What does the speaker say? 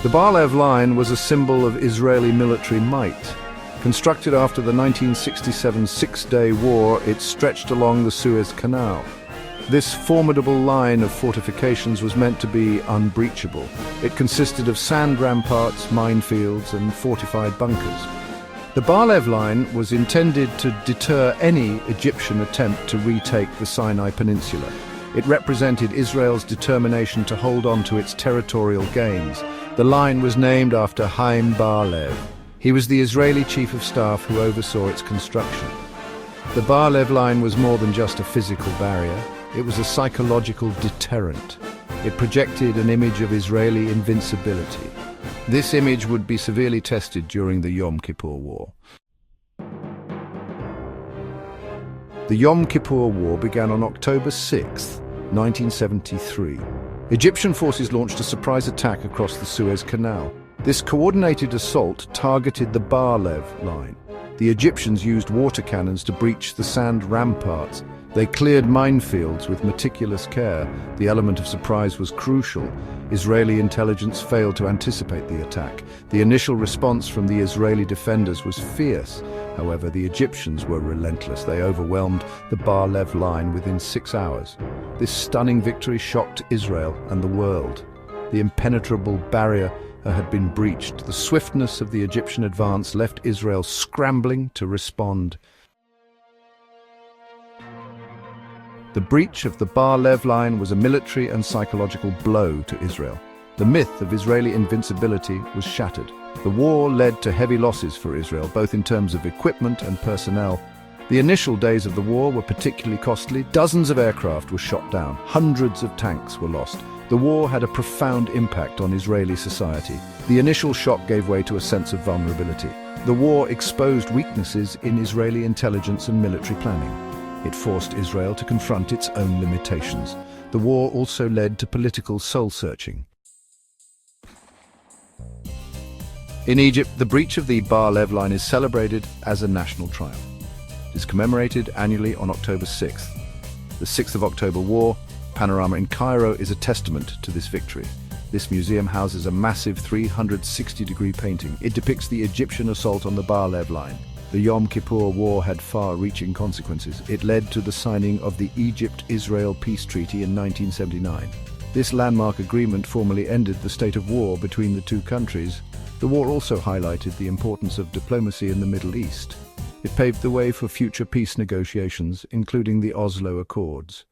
The Bar-Lev Line was a symbol of Israeli military might. Constructed after the 1967 Six-Day War, it stretched along the Suez Canal. This formidable line of fortifications was meant to be unbreachable. It consisted of sand ramparts, minefields, and fortified bunkers. The Bar-Lev Line was intended to deter any Egyptian attempt to retake the Sinai Peninsula. It represented Israel's determination to hold on to its territorial gains. The line was named after Haim Bar-Lev. He was the Israeli chief of staff who oversaw its construction. The Bar-Lev Line was more than just a physical barrier. It was a psychological deterrent. It projected an image of Israeli invincibility. This image would be severely tested during the Yom Kippur War. The Yom Kippur War began on October 6, 1973. Egyptian forces launched a surprise attack across the Suez Canal. This coordinated assault targeted the Bar-Lev Line. The Egyptians used water cannons to breach the sand ramparts. They cleared minefields with meticulous care. The element of surprise was crucial. Israeli intelligence failed to anticipate the attack. The initial response from the Israeli defenders was fierce. However, the Egyptians were relentless. They overwhelmed the Bar-Lev Line within 6 hours. This stunning victory shocked Israel and the world. The impenetrable barrier had been breached. The swiftness of the Egyptian advance left Israel scrambling to respond. The breach of the Bar-Lev Line was a military and psychological blow to Israel. The myth of Israeli invincibility was shattered. The war led to heavy losses for Israel, both in terms of equipment and personnel. The initial days of the war were particularly costly. Dozens of aircraft were shot down. Hundreds of tanks were lost. The war had a profound impact on Israeli society. The initial shock gave way to a sense of vulnerability. The war exposed weaknesses in Israeli intelligence and military planning. It forced Israel to confront its own limitations. The war also led to political soul-searching. In Egypt, the breach of the Bar-Lev Line is celebrated as a national triumph. It is commemorated annually on October 6th. The 6th of October War panorama in Cairo is a testament to this victory. This museum houses a massive 360-degree painting. It depicts the Egyptian assault on the Bar-Lev Line. The Yom Kippur War had far-reaching consequences. It led to the signing of the Egypt-Israel Peace Treaty in 1979. This landmark agreement formally ended the state of war between the two countries. The war also highlighted the importance of diplomacy in the Middle East. It paved the way for future peace negotiations, including the Oslo Accords.